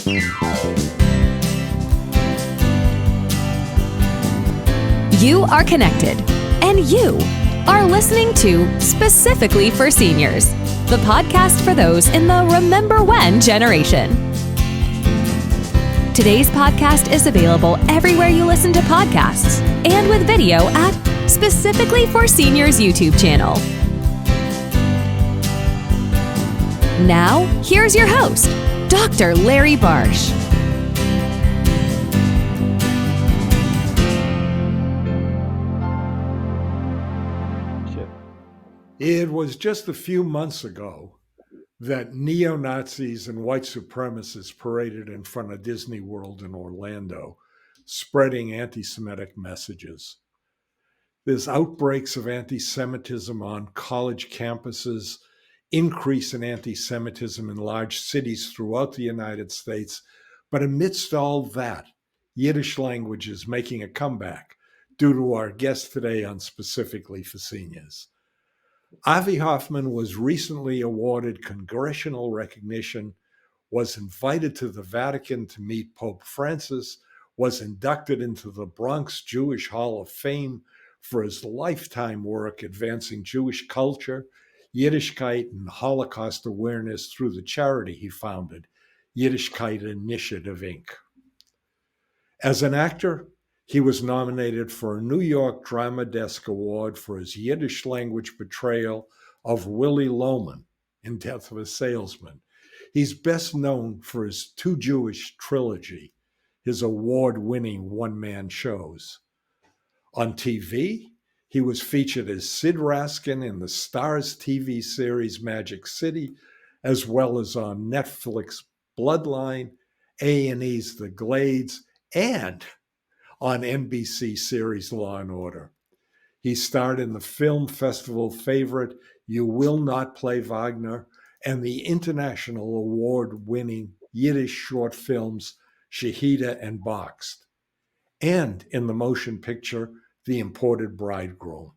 You are connected, and you are listening to Specifically for Seniors, the podcast for those in the Remember When generation. Today's podcast is available everywhere you listen to podcasts and with video at Specifically for Seniors YouTube channel. Now, here's your host, Dr. Larry Barsh. It was just a few months ago that neo-Nazis and white supremacists paraded in front of Disney World in Orlando, spreading anti-Semitic messages. There's outbreaks of anti-Semitism on college campuses, increase in anti-Semitism in large cities throughout the United States. But amidst all that, Yiddish language is making a comeback due to our guest today on Specifically for Seniors. Avi Hoffman was recently awarded congressional recognition, was invited to the Vatican to meet Pope Francis, was inducted into the Bronx Jewish Hall of Fame for his lifetime work advancing Jewish culture, Yiddishkayt and Holocaust awareness through the charity he founded, Yiddishkayt Initiative, Inc. As an actor, he was nominated for a New York Drama Desk Award for his Yiddish language portrayal of Willy Loman in Death of a Salesman. He's best known for his Too Jewish Trilogy, his award-winning one-man shows. On TV, he was featured as Sid Raskin in the Starz TV series Magic City, as well as on Netflix Bloodline, A&E's The Glades, and on NBC series Law and Order. He starred in the film festival favorite You Will Not Play Wagner and the international award-winning Yiddish short films Shahida and Boxed, and in the motion picture The Imported Bridegroom.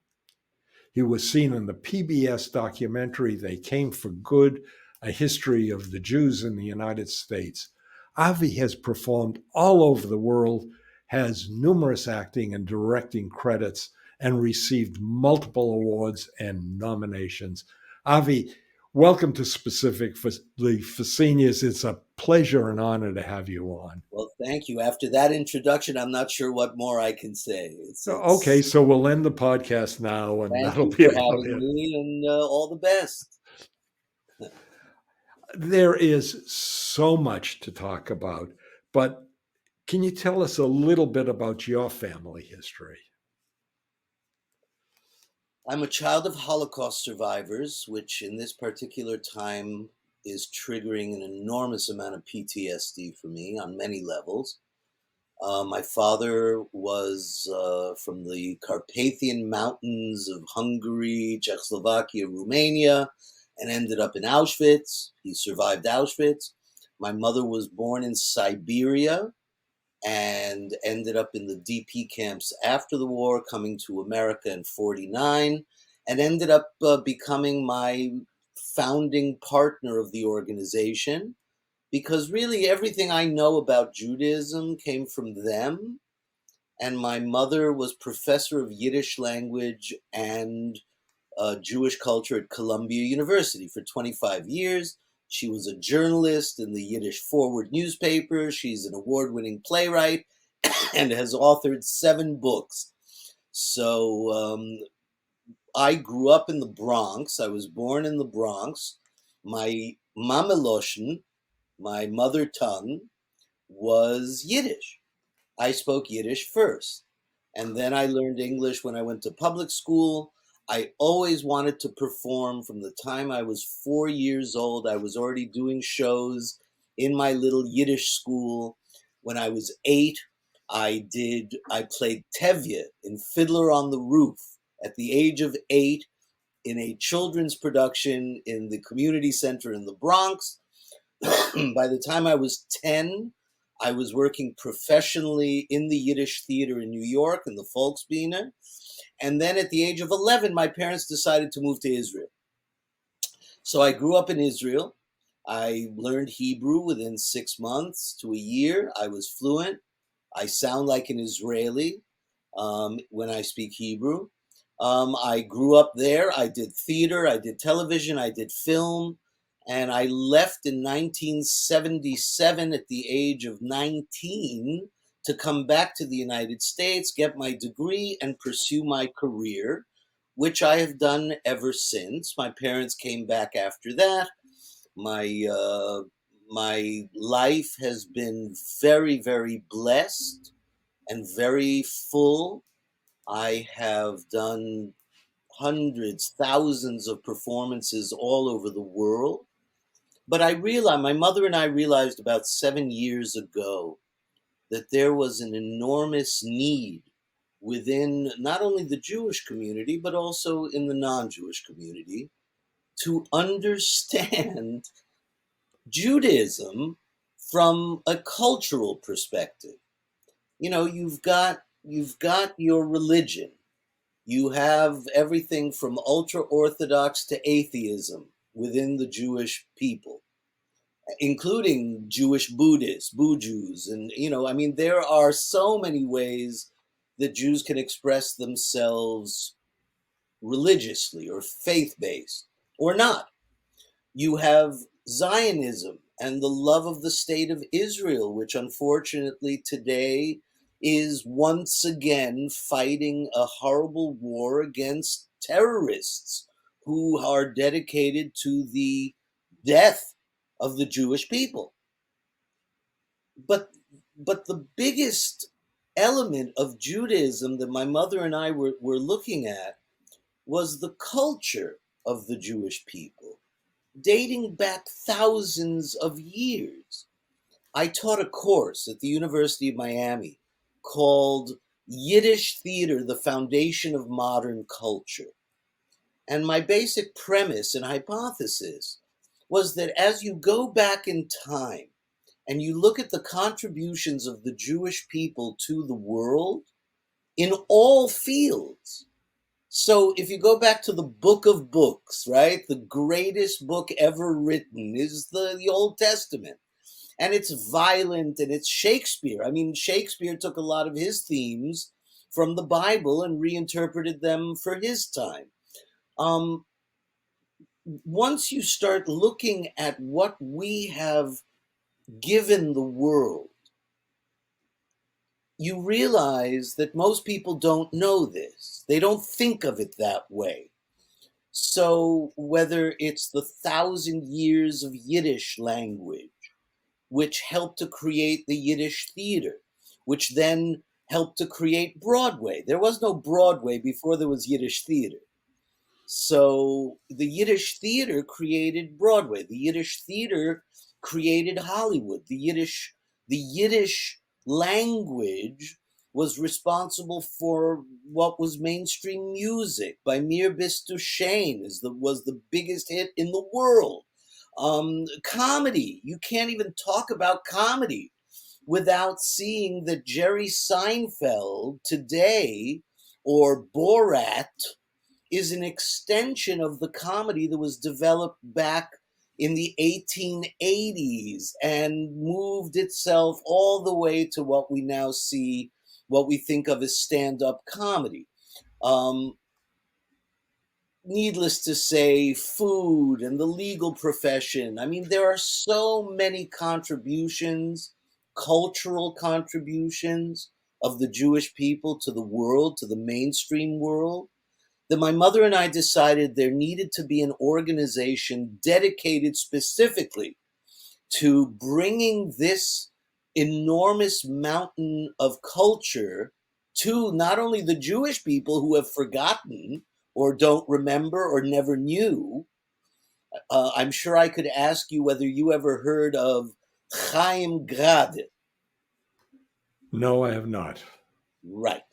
He was seen in the PBS documentary They Came for Good, A History of the Jews in the United States. Avi has performed all over the world, has numerous acting and directing credits, and received multiple awards and nominations. Avi, welcome to Specifically for Seniors. It's a pleasure and honor to have you on. Well, thank you. After that introduction, I'm not sure what more I can say. Okay, so we'll end the podcast now, and that'll be for about having it. me, and all the best. There is so much to talk about, but can you tell us a little bit about your family history? I'm a child of Holocaust survivors, which in this particular time is triggering an enormous amount of PTSD for me on many levels. My father was from the Carpathian Mountains of Hungary, Czechoslovakia, Romania, and ended up in Auschwitz. He survived Auschwitz. My mother was born in Siberia and ended up in the DP camps after the war, coming to America in 1949, and ended up becoming my founding partner of the organization, because really everything I know about Judaism came from them. And my mother was professor of Yiddish language and Jewish culture at Columbia University for 25 years. She was a journalist in the Yiddish Forward newspaper. She's an award-winning playwright and has authored 7 books. So I grew up in the Bronx. I was born in the Bronx. My mame-lshun, my mother tongue, was Yiddish. I spoke Yiddish first, and then I learned English when I went to public school. I always wanted to perform. From the time I was 4 years old, I was already doing shows in my little Yiddish school. When I was 8, I played Tevye in Fiddler on the Roof at the age of 8 in a children's production in the community center in the Bronx. By the time I was 10, I was working professionally in the Yiddish theater in New York in the Volksbühne. And then at the age of 11, my parents decided to move to Israel. So I grew up in Israel. I learned Hebrew within 6 months to a year. I was fluent. I sound like an Israeli when I speak Hebrew. I grew up there. I did theater, I did television, I did film, and I left in 1977 at the age of 19 to come back to the United States, get my degree, and pursue my career, which I have done ever since. My parents came back after that. My life has been very, very blessed and very full. I have done hundreds, thousands of performances all over the world. But I realized, my mother and I realized about 7 years ago that there was an enormous need within not only the Jewish community, but also in the non-Jewish community to understand Judaism from a cultural perspective. You know, you've got your religion. You have everything from ultra orthodox to atheism within the Jewish people, including Jewish Buddhists, Jews, and I mean, there are so many ways that Jews can express themselves religiously or faith-based or not. You have Zionism and the love of the state of Israel, which unfortunately today is once again fighting a horrible war against terrorists who are dedicated to the death of the Jewish people. But the biggest element of Judaism that my mother and I were looking at was the culture of the Jewish people, dating back thousands of years. I taught a course at the University of Miami called Yiddish Theater, the Foundation of Modern Culture. And my basic premise and hypothesis was that as you go back in time and you look at the contributions of the Jewish people to the world in all fields, so if you go back to the book of books, right, the greatest book ever written is the Old Testament. And it's violent and it's Shakespeare. I mean, Shakespeare took a lot of his themes from the Bible and reinterpreted them for his time. Once you start looking at what we have given the world, you realize that most people don't know this. They don't think of it that way. So whether it's the 1,000 years of Yiddish language, which helped to create the Yiddish theater, which then helped to create Broadway. There was no Broadway before there was Yiddish theater. So the Yiddish theater created Broadway. The Yiddish theater created Hollywood. The Yiddish language was responsible for what was mainstream music. By Mir Bist Du Shane was the biggest hit in the world. Comedy. You can't even talk about comedy without seeing that Jerry Seinfeld today, or Borat, is an extension of the comedy that was developed back in the 1880s and moved itself all the way to what we now see, what we think of as stand-up comedy. Needless to say, food and the legal profession. I mean, there are so many contributions, cultural contributions of the Jewish people to the world, to the mainstream world, that my mother and I decided there needed to be an organization dedicated specifically to bringing this enormous mountain of culture to not only the Jewish people who have forgotten or don't remember or never knew. I'm sure I could ask you whether you ever heard of Chaim Grade. No, I have not. Right.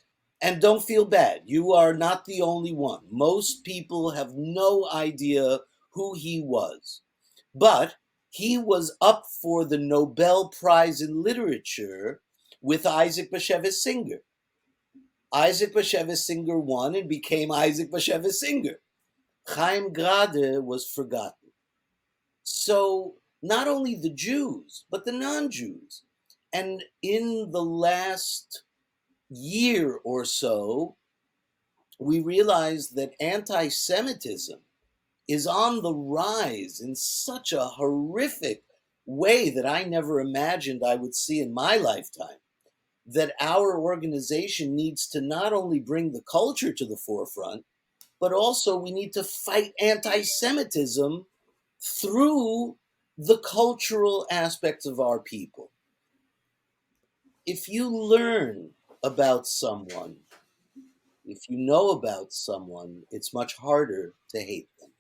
And don't feel bad. You are not the only one. Most people have no idea who he was. But he was up for the Nobel Prize in Literature with Isaac Bashevis Singer. Isaac Bashevis Singer won and became Isaac Bashevis Singer. Chaim Grade was forgotten. So not only the Jews, but the non-Jews. And in the last year or so, we realized that anti-Semitism is on the rise in such a horrific way that I never imagined I would see in my lifetime, that our organization needs to not only bring the culture to the forefront, but also we need to fight anti-Semitism through the cultural aspects of our people. If you learn about someone, if you know about someone, it's much harder to hate them.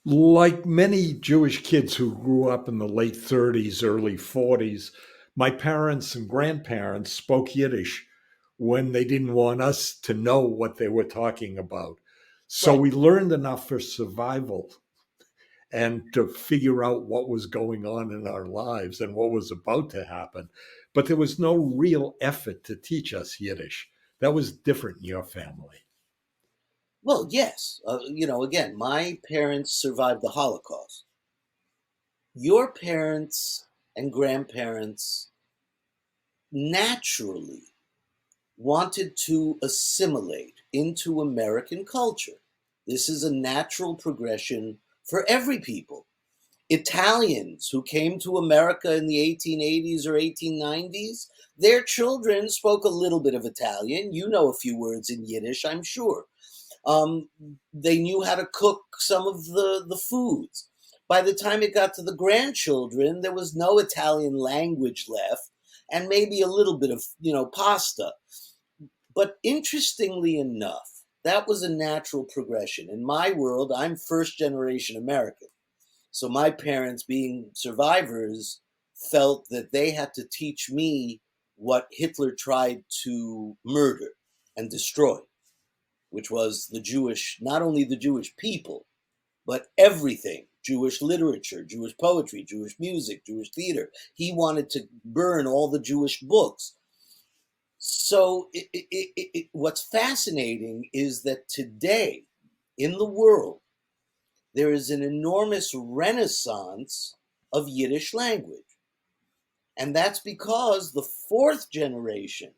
Like many Jewish kids who grew up in the late 30s, early 40s, my parents and grandparents spoke Yiddish when they didn't want us to know what they were talking about. So Right. we learned enough for survival and to figure out what was going on in our lives and what was about to happen. But there was no real effort to teach us Yiddish. That was different in your family. Well, yes. Again, my parents survived the Holocaust. Your parents and grandparents naturally wanted to assimilate into American culture. This is a natural progression for every people. Italians who came to America in the 1880s or 1890s, their children spoke a little bit of Italian. You know a few words in Yiddish, I'm sure. They knew how to cook some of the foods. By the time it got to the grandchildren, there was no Italian language left, and maybe a little bit of, pasta. But interestingly enough, that was a natural progression. In my world, I'm first generation American. So my parents, being survivors, felt that they had to teach me what Hitler tried to murder and destroy, which was not only the Jewish people, but everything. Jewish literature, Jewish poetry, Jewish music, Jewish theater. He wanted to burn all the Jewish books. So what's fascinating is that today in the world, there is an enormous renaissance of Yiddish language. And that's because the fourth generation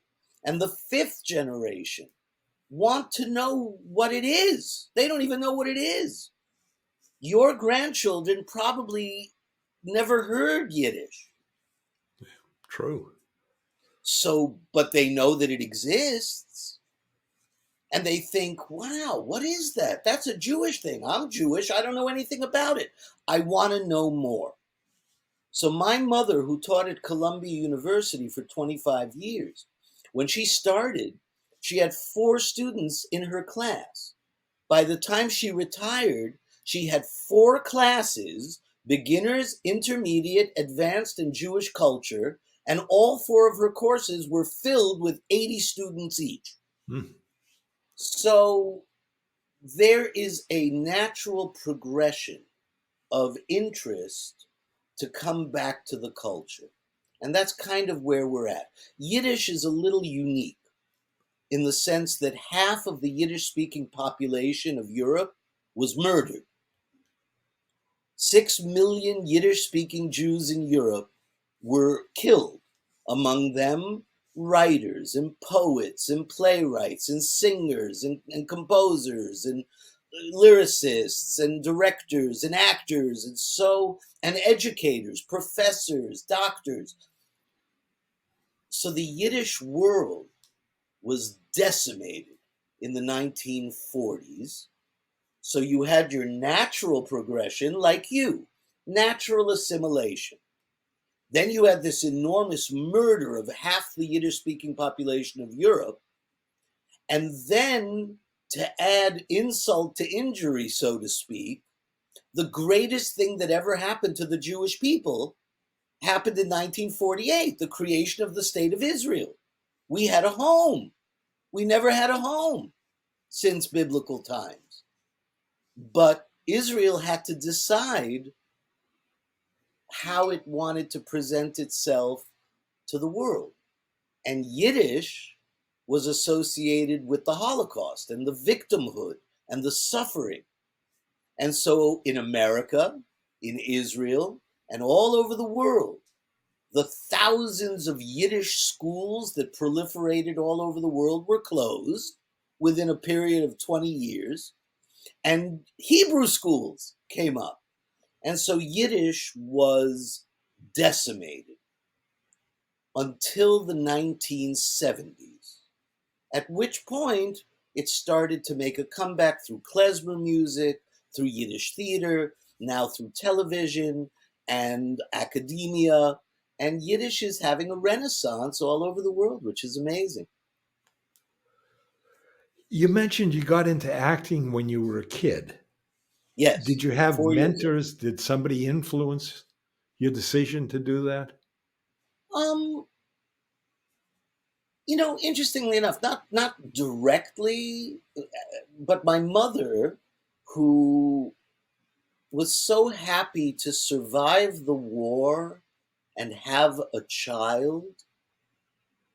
and the fifth generation want to know what it is. They don't even know what it is. Your grandchildren probably never heard Yiddish. True. So, but they know that it exists. And they think, wow, what is that? That's a Jewish thing. I'm Jewish. I don't know anything about it. I want to know more. So my mother, who taught at Columbia University for 25 years, when she started, she had 4 students in her class. By the time she retired, she had 4 classes: beginners, intermediate, advanced, and Jewish culture, and all 4 of her courses were filled with 80 students each. Hmm. So there is a natural progression of interest to come back to the culture. And that's kind of where we're at. Yiddish is a little unique in the sense that half of the Yiddish-speaking population of Europe was murdered. 6 million Yiddish-speaking Jews in Europe were killed, among them writers and poets and playwrights and singers and composers and lyricists and directors and actors and educators, professors, doctors. So the Yiddish world was decimated in the 1940s. So you had your natural progression, like natural assimilation. Then you had this enormous murder of half the Yiddish-speaking population of Europe. And then, to add insult to injury, so to speak, the greatest thing that ever happened to the Jewish people happened in 1948, the creation of the State of Israel. We had a home. We never had a home since biblical times. But Israel had to decide how it wanted to present itself to the world. And Yiddish was associated with the Holocaust and the victimhood and the suffering. And so in America, in Israel and all over the world. The thousands of Yiddish schools that proliferated all over the world were closed within a period of 20 years, and Hebrew schools came up. And so Yiddish was decimated until the 1970s, at which point it started to make a comeback through klezmer music, through Yiddish theater, now through television and academia. And Yiddish is having a renaissance all over the world, which is amazing. You mentioned you got into acting when you were a kid. Yes. Did you have 4 years old. mentors? Did somebody influence your decision to do that? Interestingly enough, not directly, but my mother, who was so happy to survive the war and have a child,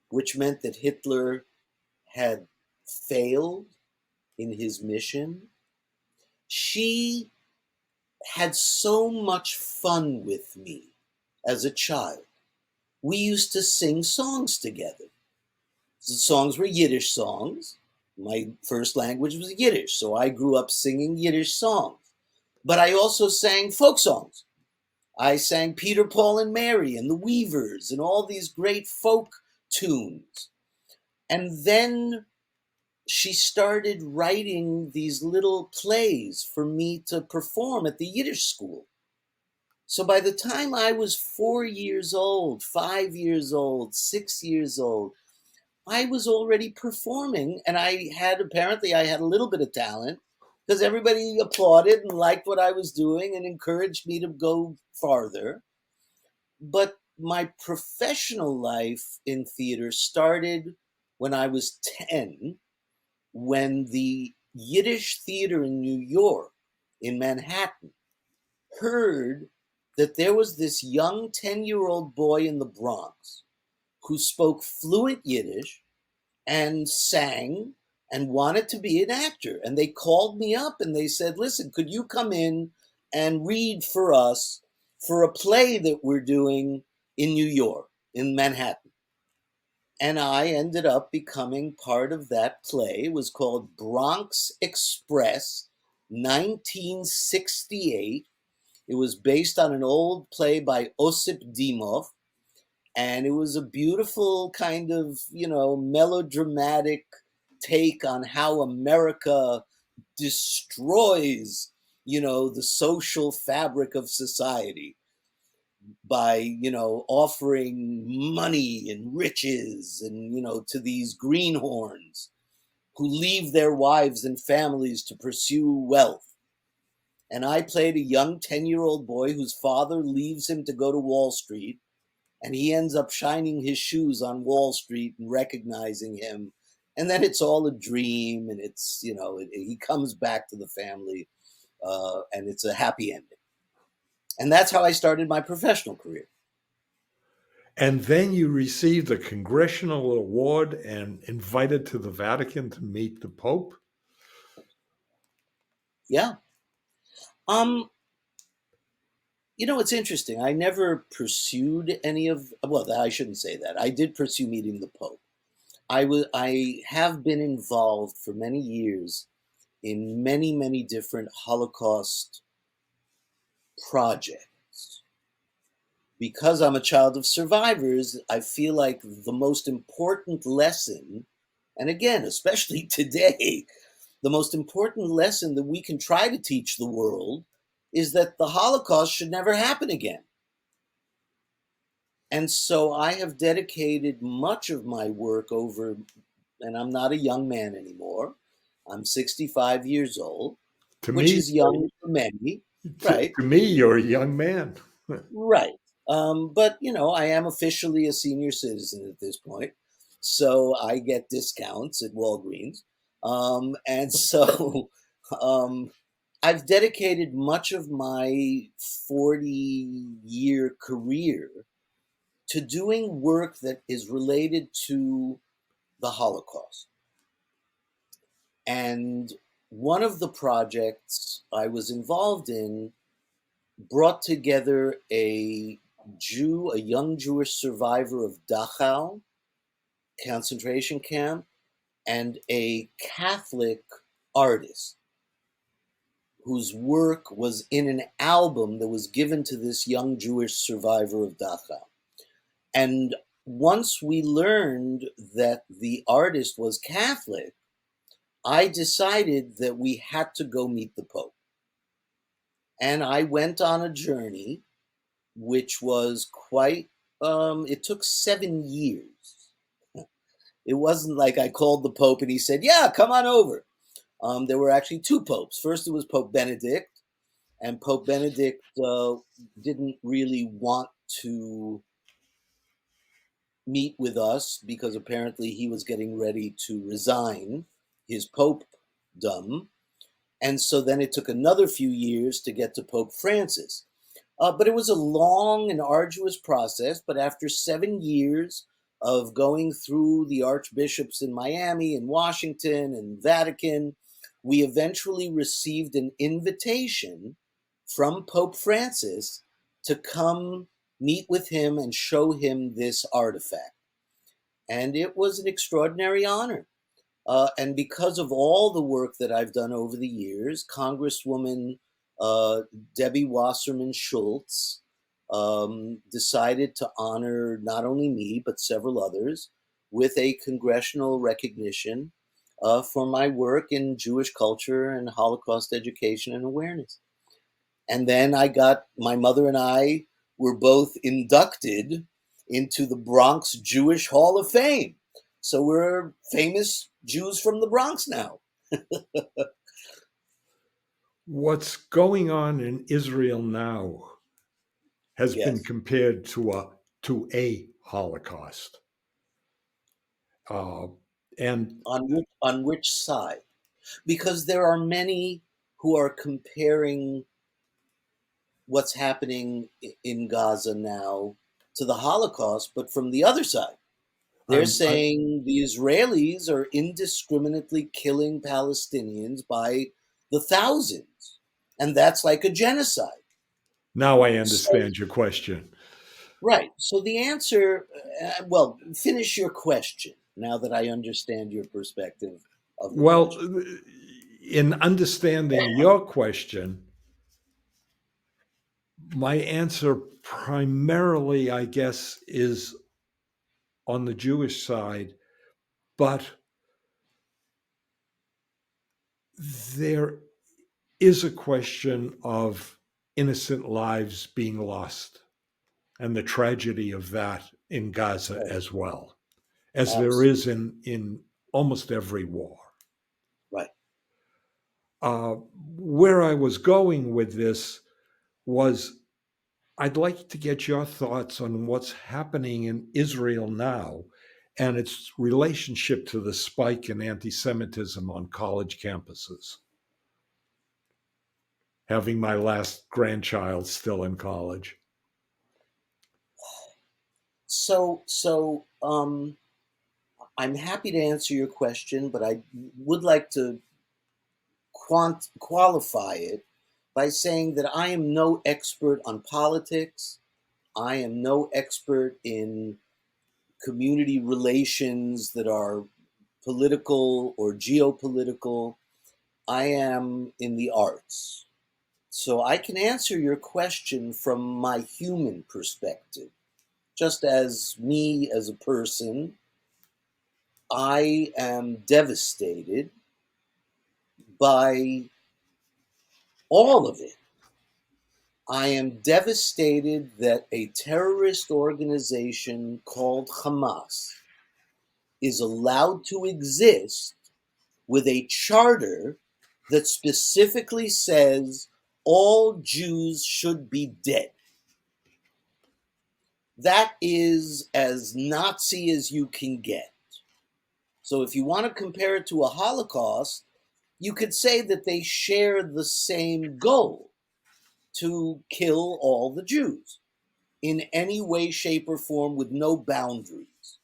which meant that Hitler had failed in his mission. She had so much fun with me as a child. We used to sing songs together. The songs were Yiddish songs. My first language was Yiddish, so I grew up singing Yiddish songs. But I also sang folk songs. I sang Peter, Paul, and Mary and the Weavers and all these great folk tunes. And then she started writing these little plays for me to perform at the Yiddish school. So by the time I was 4 years old, 5 years old, 6 years old, I was already performing, and I had a little bit of talent because everybody applauded and liked what I was doing and encouraged me to go farther. But my professional life in theater started when I was 10, when the Yiddish theater in New York, in Manhattan, heard that there was this young 10-year-old boy in the Bronx who spoke fluent Yiddish and sang and wanted to be an actor. And they called me up and they said, listen, could you come in and read for us for a play that we're doing in New York, in Manhattan? And I ended up becoming part of that play. It was called Bronx Express, 1968. It was based on an old play by Osip Dimov. And it was a beautiful kind of, melodramatic take on how America destroys, the social fabric of society by, offering money and riches and, to these greenhorns who leave their wives and families to pursue wealth. And I played a young 10-year-old boy whose father leaves him to go to Wall Street. And he ends up shining his shoes on Wall Street and recognizing him. And then it's all a dream. And it's, he comes back to the family and it's a happy ending. And that's how I started my professional career. And then you received a Congressional award and invited to the Vatican to meet the Pope? Yeah. It's interesting. I never pursued I shouldn't say that. I did pursue meeting the Pope. I have been involved for many years in many, many different Holocaust projects. Because I'm a child of survivors, I feel like the most important lesson, and again, especially today, the most important lesson that we can try to teach the world is that the Holocaust should never happen again. And so I have dedicated much of my work over, and I'm not a young man anymore. I'm 65 years old, which is young for many, right? To me, you're a young man. Right. But, I am officially a senior citizen at this point. So I get discounts at Walgreens. And so I've dedicated much of my 40-year career to doing work that is related to the Holocaust. And one of the projects I was involved in brought together a young Jewish survivor of Dachau concentration camp, and a Catholic artist whose work was in an album that was given to this young Jewish survivor of Dachau. And once we learned that the artist was Catholic, I decided that we had to go meet the Pope. And I went on a journey, which was quite, it took 7 years. It wasn't like I called the Pope and he said, yeah, come on over. There were actually two popes. First, it was Pope Benedict, and Pope Benedict didn't really want to meet with us because apparently he was getting ready to resign his popedom. And so then it took another few years to get to Pope Francis. But it was a long and arduous process. But after 7 years of going through the archbishops in Miami and Washington and Vatican, we eventually received an invitation from Pope Francis to come meet with him and show him this artifact. And it was an extraordinary honor. And because of all the work that I've done over the years, Congresswoman Debbie Wasserman Schultz decided to honor not only me, but several others with a congressional recognition for my work in Jewish culture and Holocaust education and awareness. And then my mother and I were both inducted into the Bronx Jewish Hall of Fame. So we're famous Jews from the Bronx now. What's going on in Israel now has been compared to a Holocaust. And on which side? Because there are many who are comparing what's happening in Gaza now to the Holocaust, but from the other side. They're saying the Israelis are indiscriminately killing Palestinians by the thousands, and that's like a genocide. Now I understand your question. Right. So the answer, well, finish your question now that I understand your perspective of the question. In understanding your question, my answer primarily, I guess, is on the Jewish side, but there is a question of innocent lives being lost and the tragedy of that in Gaza as well, as there is in almost every war. Right. Where I was going with this was I'd like to get your thoughts on what's happening in Israel now and its relationship to the spike in anti-Semitism on college campuses. Having my last grandchild still in college. So I'm happy to answer your question, but I would like to qualify it by saying that I am no expert on politics. I am no expert in community relations that are political or geopolitical. I am in the arts. So I can answer your question from my human perspective. Just as me as a person, I am devastated by all of it. I am devastated that a terrorist organization called Hamas is allowed to exist with a charter that specifically says all Jews should be dead. That is as Nazi as you can get. So if you want to compare it to a Holocaust, you could say that they share the same goal, to kill all the Jews in any way, shape, or form with no boundaries,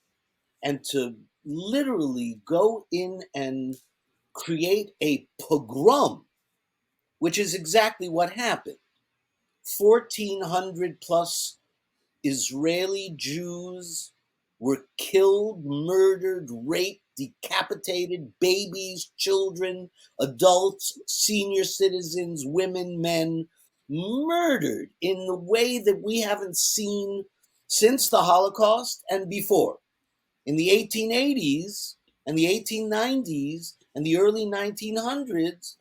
and to literally go in and create a pogrom, which is exactly what happened. 1,400 plus Israeli Jews were killed, murdered, raped, decapitated, babies, children, adults, senior citizens, women, men, murdered in the way that we haven't seen since the Holocaust and before. In the 1880s and the 1890s and the early 1900s,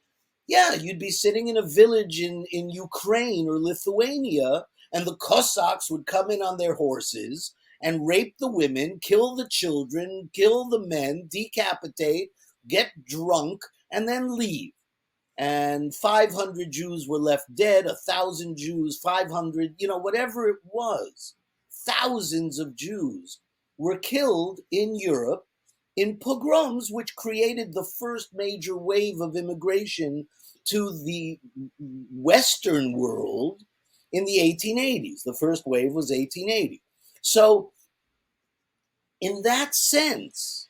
yeah, you'd be sitting in a village in Ukraine or Lithuania, and the Cossacks would come in on their horses and rape the women, kill the children, kill the men, decapitate, get drunk, and then leave. And 500 Jews were left dead, 1,000 Jews, 500, whatever it was. Thousands of Jews were killed in Europe in pogroms, which created the first major wave of immigration to the Western world in the 1880s. The first wave was 1880. So in that sense,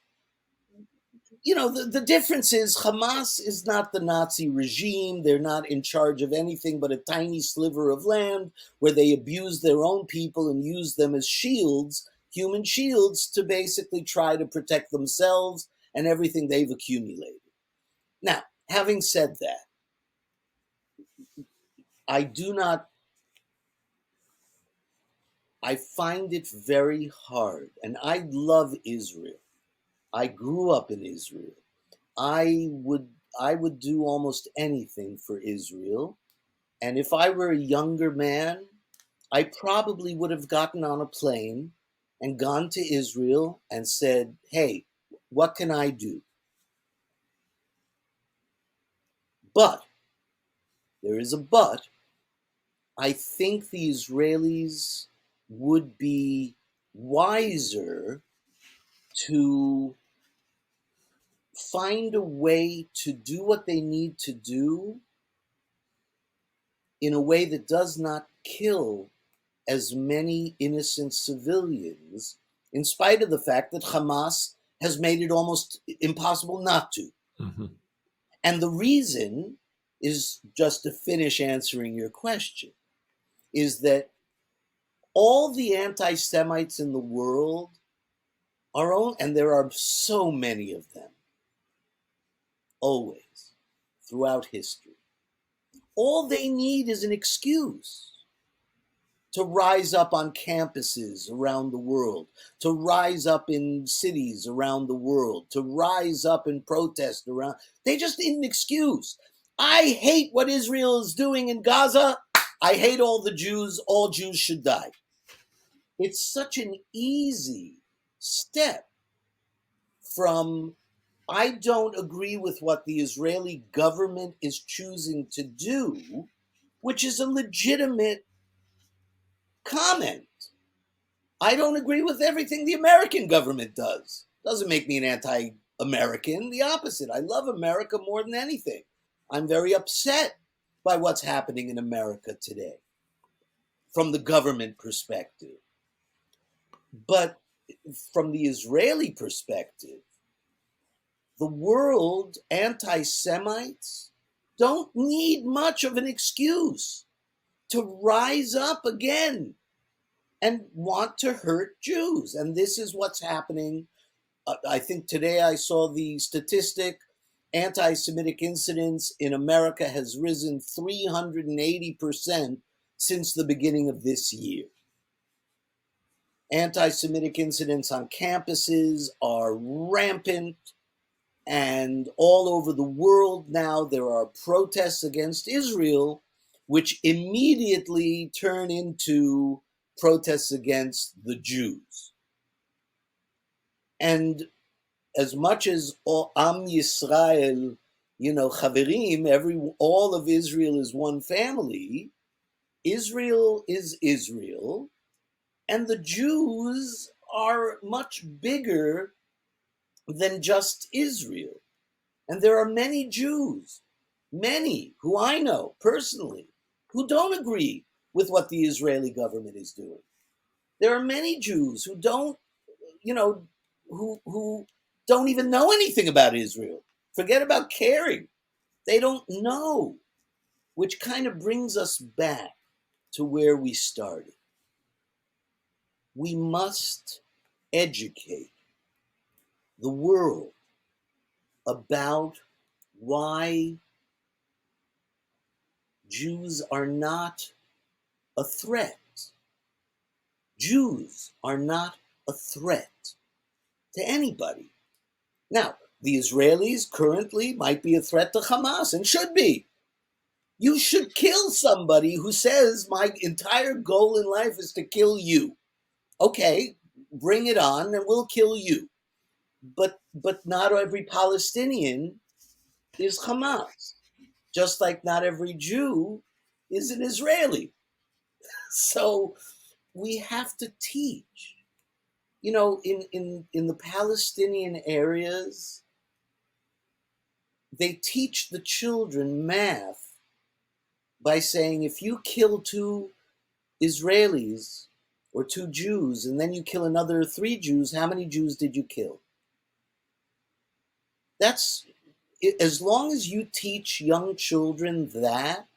the difference is Hamas is not the Nazi regime. They're not in charge of anything but a tiny sliver of land where they abuse their own people and use them as shields, human shields, to basically try to protect themselves and everything they've accumulated. Now, having said that, I find it very hard, and I love Israel. I grew up in Israel. I would do almost anything for Israel. And if I were a younger man, I probably would have gotten on a plane and gone to Israel and said, hey, what can I do? But, there is a but, I think the Israelis would be wiser to find a way to do what they need to do in a way that does not kill as many innocent civilians, in spite of the fact that Hamas has made it almost impossible not to. Mm-hmm. And the reason is, just to finish answering your question, is that all the anti-Semites in the world are own, and there are so many of them, always, throughout history. All they need is an excuse to rise up on campuses around the world, to rise up in cities around the world, to rise up and protest around. They just need an excuse. I hate what Israel is doing in Gaza. I hate all the Jews. All Jews should die. It's such an easy step from, I don't agree with what the Israeli government is choosing to do, which is a legitimate comment. I don't agree with everything the American government does. Doesn't make me an anti-American. The opposite. I love America more than anything. I'm very upset by what's happening in America today from the government perspective. But from the Israeli perspective, the world anti-Semites don't need much of an excuse to rise up again and want to hurt Jews. And this is what's happening. I think today I saw the statistic, anti-Semitic incidents in America has risen 380% since the beginning of this year. Anti-Semitic incidents on campuses are rampant, and all over the world now there are protests against Israel, which immediately turn into protests against the Jews. And as much as Am Yisrael, Chaverim, all of Israel is one family, Israel is Israel, and the Jews are much bigger than just Israel. And there are many Jews, many who I know personally, who don't agree with what the Israeli government is doing. There are many Jews who don't, who don't even know anything about Israel. Forget about caring. They don't know, which kind of brings us back to where we started. We must educate the world about why Jews are not a threat. Jews are not a threat to anybody. Now, the Israelis currently might be a threat to Hamas and should be. You should kill somebody who says, my entire goal in life is to kill you. Okay, bring it on and we'll kill you. But not every Palestinian is Hamas. Just like not every Jew is an Israeli. So we have to teach. You know, in the Palestinian areas, they teach the children math by saying, if you kill two Israelis or two Jews and then you kill another three Jews, how many Jews did you kill? That's, as long as you teach young children that,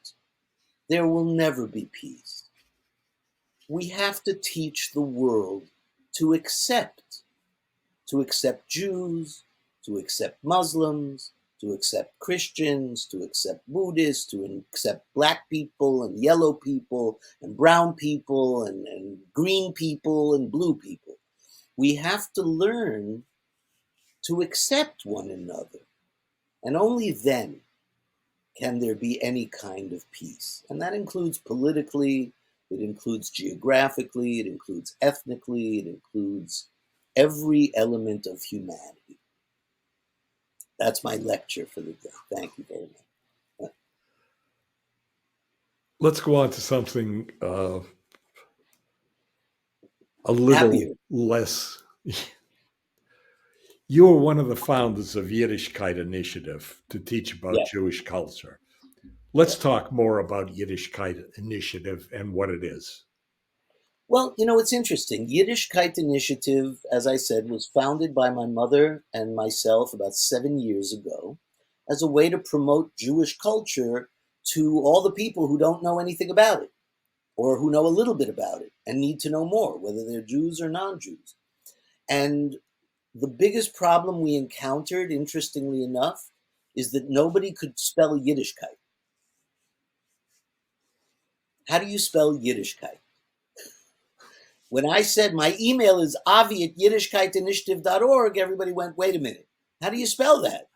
there will never be peace. We have to teach the world to accept Jews, to accept Muslims, to accept Christians, to accept Buddhists, to accept black people and yellow people and brown people and green people and blue people. We have to learn to accept one another. And only then can there be any kind of peace. And that includes politically, it includes geographically, it includes ethnically, it includes every element of humanity. That's my lecture for the day. Thank you very much. Let's go on to something a little Happier. less. You were one of the founders of Yiddishkayt Initiative to teach about Yeah. Jewish culture. Let's talk more about Yiddishkayt Initiative and what it is. Well, you know, it's interesting. Yiddishkayt Initiative, as I said, was founded by my mother and myself about 7 years ago as a way to promote Jewish culture to all the people who don't know anything about it or who know a little bit about it and need to know more, whether they're Jews or non-Jews. And the biggest problem we encountered, interestingly enough, is that nobody could spell Yiddishkayt. How do you spell Yiddishkayt? When I said my email is avi@yiddishkaytinitiative.org, everybody went, wait a minute, how do you spell that?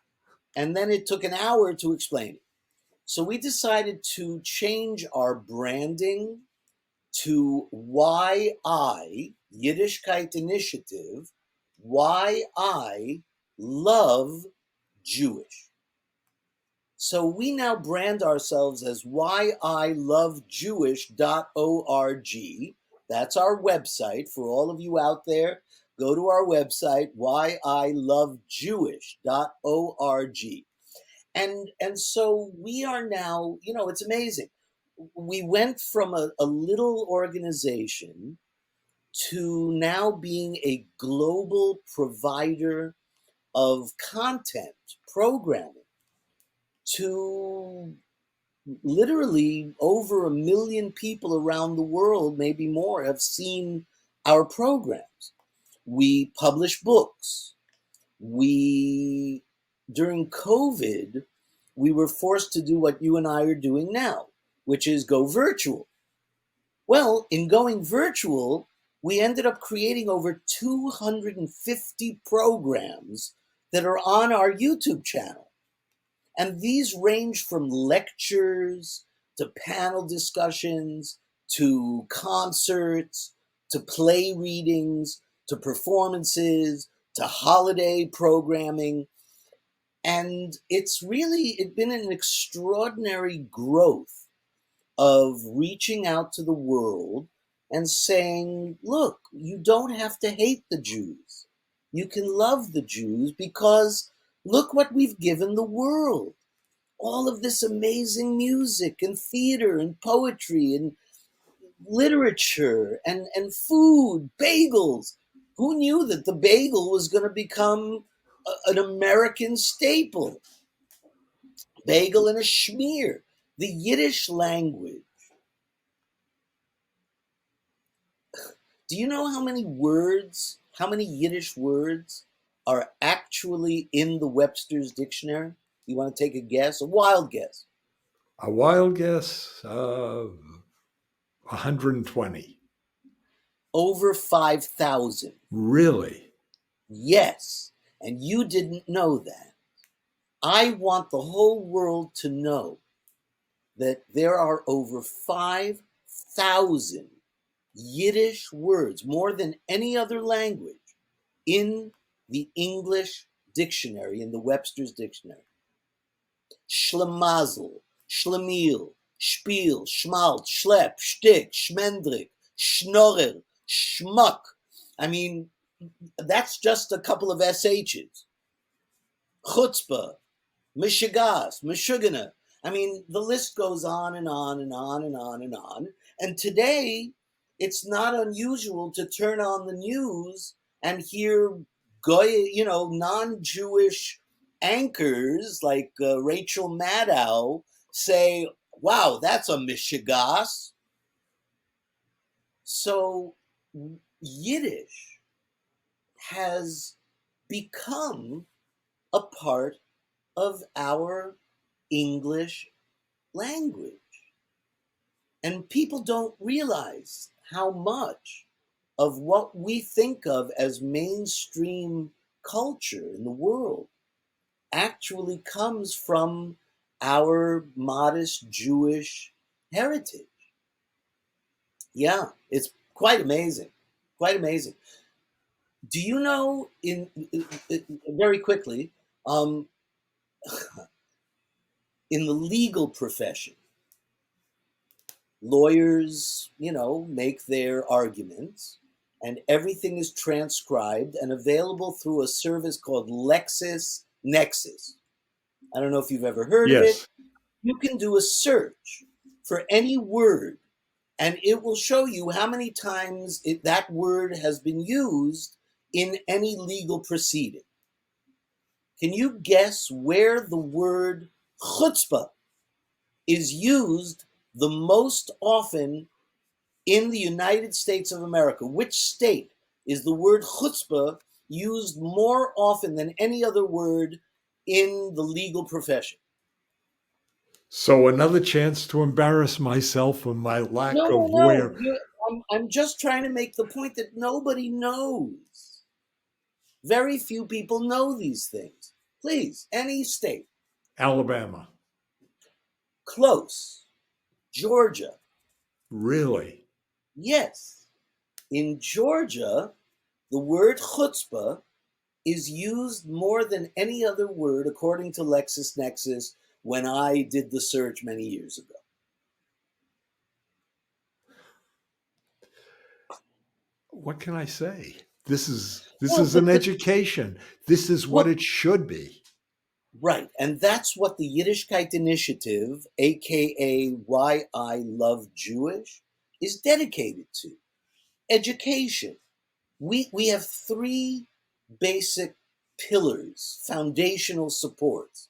And then it took an hour to explain it. So we decided to change our branding to YI, Yiddishkayt Initiative, Why I Love Jewish. So we now brand ourselves as whyIlovejewish.org. That's our website. For all of you out there, go to our website, whyIlovejewish.org. And so we are now, you know, it's amazing. We went from a little organization to now being a global provider of content, programming, to literally over 1 million people around the world, maybe more, have seen our programs. We publish books. During COVID, we were forced to do what you and I are doing now, which is go virtual. Well, in going virtual, we ended up creating over 250 programs that are on our YouTube channel. And these range from lectures to panel discussions to concerts to play readings to performances to holiday programming. And it's been an extraordinary growth of reaching out to the world and saying, look, you don't have to hate the Jews. You can love the Jews because look what we've given the world. All of this amazing music and theater and poetry and literature and food, bagels. Who knew that the bagel was going to become an American staple? Bagel and a schmear. The Yiddish language Do you know how many words, how many Yiddish words are actually in the Webster's dictionary? You want to take a guess? A wild guess. A wild guess, 120. Over 5,000. Really? Yes. And you didn't know that. I want the whole world to know that there are over 5,000 Yiddish words, more than any other language, in the English dictionary, in the Webster's dictionary. Schlemazel, Schlemiel, Spiel, Schmalt, Schlepp, Shtick, Schmendrick, Schnorrer, Schmuck. I mean, that's just a couple of SHs. Chutzpah, Mishigas, Mishugana. I mean, the list goes on and on and on and on and on. And today, it's not unusual to turn on the news and hear non-Jewish anchors like Rachel Maddow say, "Wow, that's a Mishigas." So Yiddish has become a part of our English language. And people don't realize how much of what we think of as mainstream culture in the world actually comes from our modest Jewish heritage. Yeah, it's quite amazing. Quite amazing. Do you know, very quickly, in the legal profession, lawyers, make their arguments, and everything is transcribed and available through a service called LexisNexis. I don't know if you've ever heard of it. Yes. You can do a search for any word, and it will show you how many times that word has been used in any legal proceeding. Can you guess where the word chutzpah is used the most often in the United States of America? Which state is the word chutzpah used more often than any other word in the legal profession? So another chance to embarrass myself for my lack No, no, of no. where. I'm just trying to make the point that nobody knows. Very few people know these things. Please, any state. Alabama. Close. Georgia. Really? Yes. In Georgia, the word chutzpah is used more than any other word, according to LexisNexis, when I did the search many years ago. What can I say? This is Well, an education. This is what well, it should be. right. And that's what the Yiddishkayt Initiative, aka Why I Love Jewish, is dedicated to. Education. We have three basic pillars, foundational supports.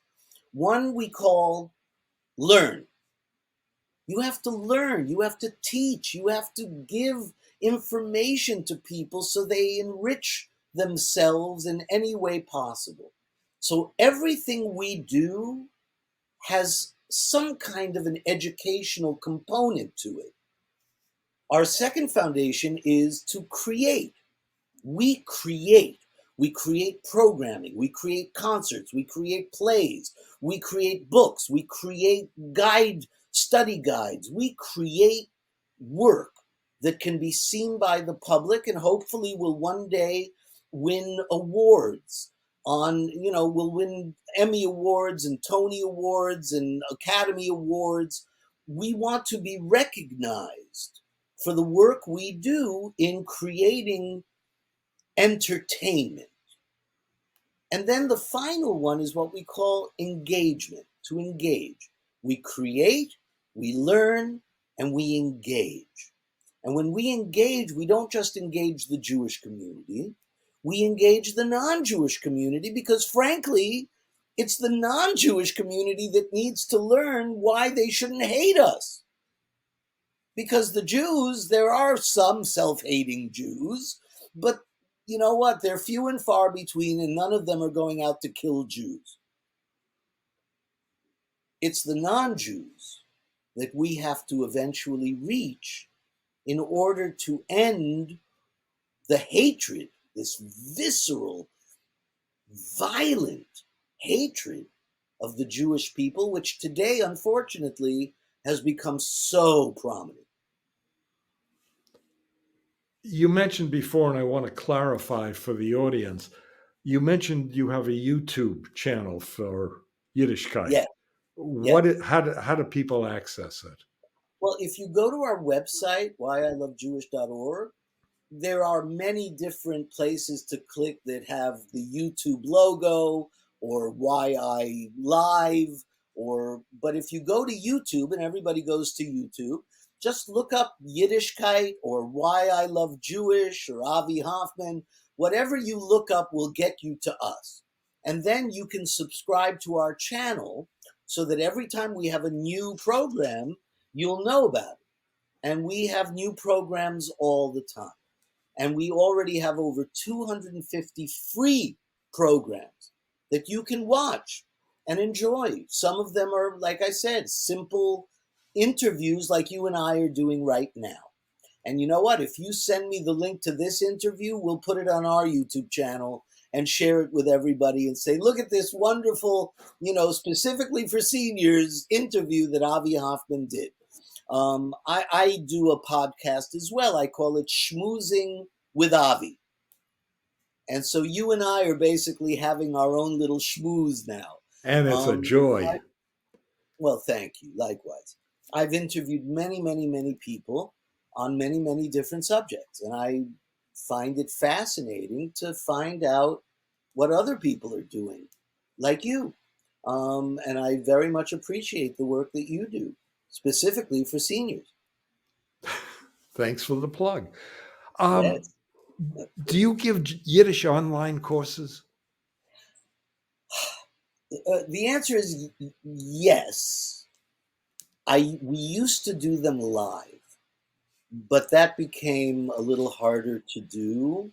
One we call learn. You have to learn, you have to teach, you have to give information to people so they enrich themselves in any way possible. So everything we do has some kind of an educational component to it. Our second foundation is to create. We create. We create programming. We create concerts. We create plays. We create books. We create study guides. We create work that can be seen by the public and hopefully will one day win awards will win Emmy Awards and Tony Awards and Academy Awards. We want to be recognized for the work we do in creating entertainment. And then the final one is what we call engagement, to engage. We create, we learn, and we engage. And when we engage, we don't just engage the Jewish community, we engage the non-Jewish community because frankly, it's the non-Jewish community that needs to learn why they shouldn't hate us. Because the Jews, there are some self-hating Jews, but you know what? They're few and far between, and none of them are going out to kill Jews. It's the non-Jews that we have to eventually reach in order to end the hatred, this visceral, violent hatred of the Jewish people, which today, unfortunately, has become so prominent. You mentioned before, and I want to clarify for the audience, you mentioned you have a YouTube channel for Yiddishkayt. Yeah. How do people access it? Well, if you go to our website, whyilovejewish.org, there are many different places to click that have the YouTube logo or why I live, but if you go to YouTube, and everybody goes to YouTube, just look up Yiddishkayt or Why I Love Jewish or Avi Hoffman. Whatever you look up will get you to us. And then you can subscribe to our channel so that every time we have a new program, you'll know about it. And we have new programs all the time. And we already have over 250 free programs that you can watch and enjoy. Some of them are, like I said, simple interviews like you and I are doing right now. And you know what? If you send me the link to this interview, we'll put it on our YouTube channel and share it with everybody and say, look at this wonderful, specifically for seniors interview that Avi Hoffman did. I do a podcast as well. I call it Schmoozing with Avi. And so you and I are basically having our own little schmooze now. And it's a joy. Well, thank you. Likewise. I've interviewed many, many, many people on many, many different subjects. And I find it fascinating to find out what other people are doing, like you. And I very much appreciate the work that you do, specifically for seniors. Thanks for the plug. Yes. Do you give Yiddish online courses? The answer is yes. We used to do them live, but that became a little harder to do.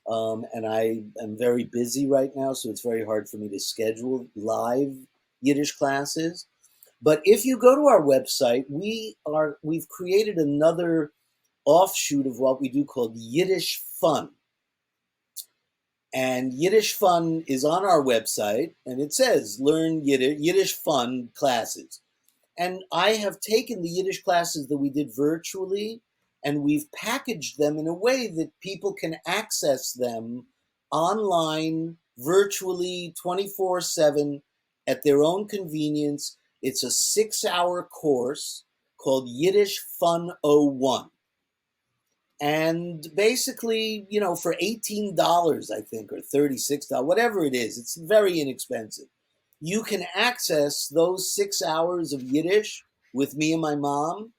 And I am very busy right now, so it's very hard for me to schedule live Yiddish classes. But if you go to our website, we've created another offshoot of what we do called Yiddish Fun. And Yiddish Fun is on our website, and it says learn Yiddish Fun classes. And I have taken the Yiddish classes that we did virtually, and we've packaged them in a way that people can access them online, virtually, 24/7, at their own convenience. It's a 6-hour course called Yiddish Fun 01. And basically, for $18, I think, or $36, whatever it is, it's very inexpensive. You can access those 6 hours of Yiddish with me and my mom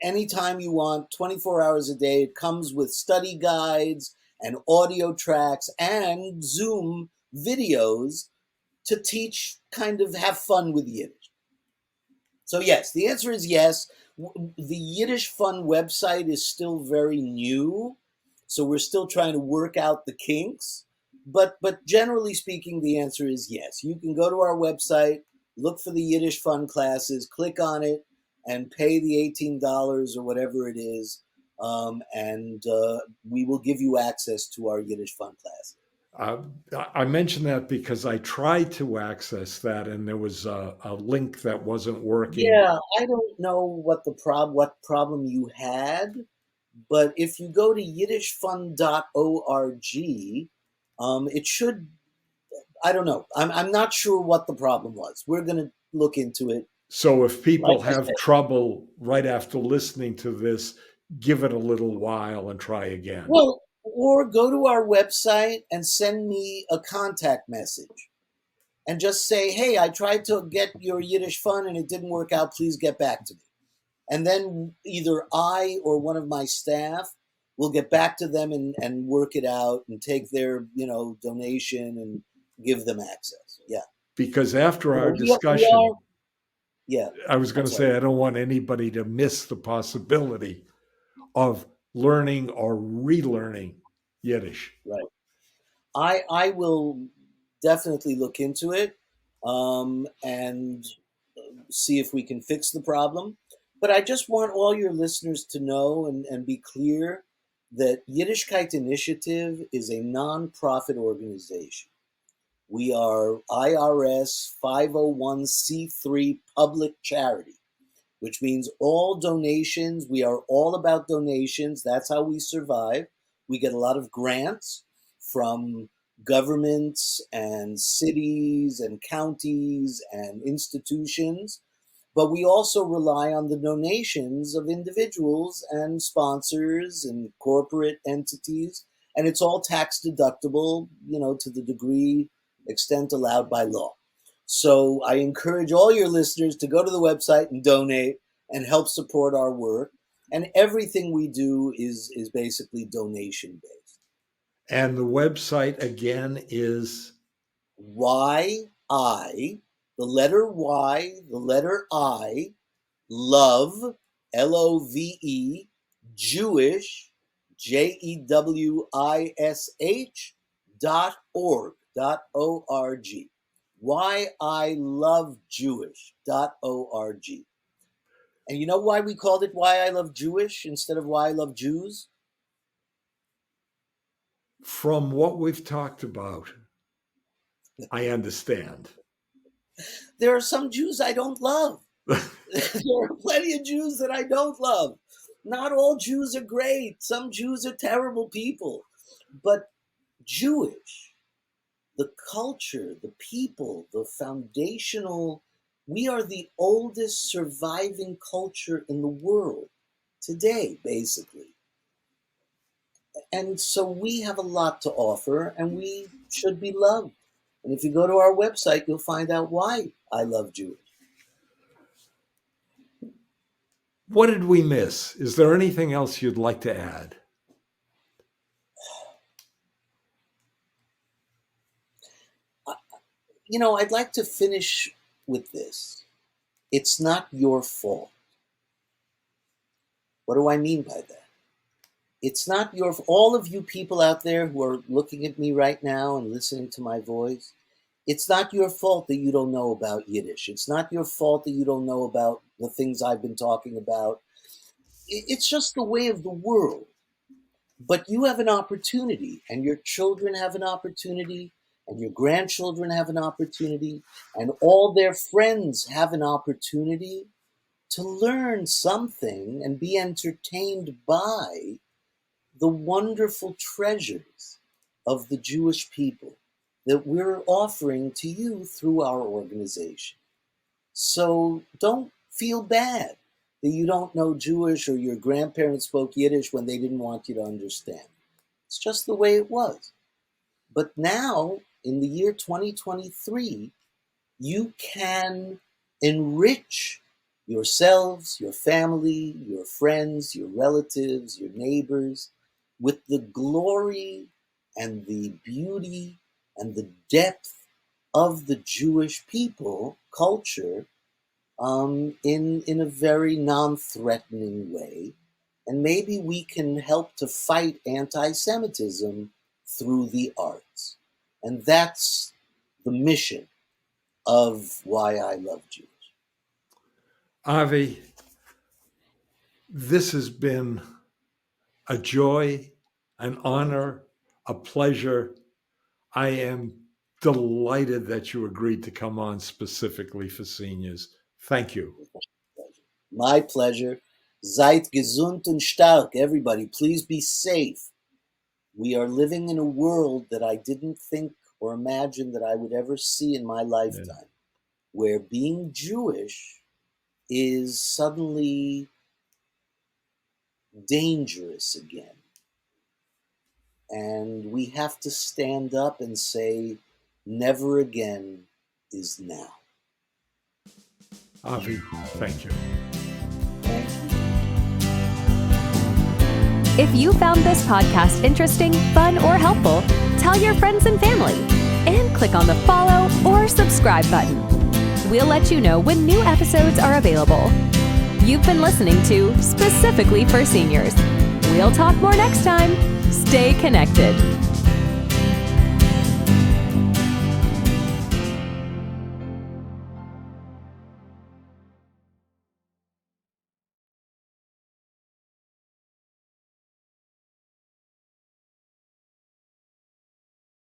anytime you want, 24 hours a day. It comes with study guides and audio tracks and Zoom videos to teach, kind of have fun with Yiddish. So yes, the answer is yes. The Yiddish Fun website is still very new, so we're still trying to work out the kinks. But generally speaking, the answer is yes. You can go to our website, look for the Yiddish Fun classes, click on it, and pay the $18 or whatever it is, and we will give you access to our Yiddish Fun classes. I mentioned that because I tried to access that, and there was a link that wasn't working. Yeah, I don't know what problem you had, but if you go to yiddishfun.org, it should. I don't know. I'm not sure what the problem was. We're going to look into it. So if people have trouble right after listening to this, give it a little while and try again. Well, or go to our website and send me a contact message and just say, hey, I tried to get your Yiddish Fun and it didn't work out. Please get back to me. And then either I or one of my staff will get back to them and work it out and take their, donation and give them access. Yeah. Because after our discussion, Yeah. I was going to say, I don't want anybody to miss the possibility of learning or relearning Yiddish. Right. I will definitely look into it and see if we can fix the problem. But I just want all your listeners to know and be clear that Yiddishkayt Initiative is a nonprofit organization. We are IRS 501c3 public charity, which means all donations, we are all about donations. That's how we survive. We get a lot of grants from governments and cities and counties and institutions, but we also rely on the donations of individuals and sponsors and corporate entities, and it's all tax deductible, to the extent allowed by law. So I encourage all your listeners to go to the website and donate and help support our work. And everything we do is basically donation based. And the website again is Y-I, the letter Y, the letter I, love, Love, Jewish, JEWISH .org. whyilovejewish.org. And you know why we called it Why I Love Jewish instead of Why I Love Jews? From what we've talked about, I understand. There are some Jews I don't love. There are plenty of Jews that I don't love. Not all Jews are great. Some Jews are terrible people. But Jewish, the culture, the people, the foundational, we are the oldest surviving culture in the world today, basically. And so we have a lot to offer, and we should be loved. And if you go to our website, you'll find out why I love Jewish. What did we miss? Is there anything else you'd like to add? I'd like to finish with this. It's not your fault. What do I mean by that? It's not all of you people out there who are looking at me right now and listening to my voice, it's not your fault that you don't know about Yiddish. It's not your fault that you don't know about the things I've been talking about. It's just the way of the world. But you have an opportunity, and your children have an opportunity, and your grandchildren have an opportunity, and all their friends have an opportunity to learn something and be entertained by the wonderful treasures of the Jewish people that we're offering to you through our organization. So don't feel bad that you don't know Jewish or your grandparents spoke Yiddish when they didn't want you to understand. It's just the way it was. But now, in the year 2023, you can enrich yourselves, your family, your friends, your relatives, your neighbors, with the glory and the beauty and the depth of the Jewish people, culture, in a very non-threatening way. And maybe we can help to fight antisemitism through the arts. And that's the mission of Why I Love Jews. Avi, this has been a joy, an honor, a pleasure. I am delighted that you agreed to come on specifically for seniors. Thank you. My pleasure. Seid gesund und stark. Everybody, please be safe. We are living in a world that I didn't think or imagine that I would ever see in my lifetime, where being Jewish is suddenly dangerous again. And we have to stand up and say, never again is now. Avi, thank you. Thank you. If you found this podcast interesting, fun, or helpful, tell your friends and family, and click on the follow or subscribe button. We'll let you know when new episodes are available. You've been listening to Specifically for Seniors. We'll talk more next time. Stay connected.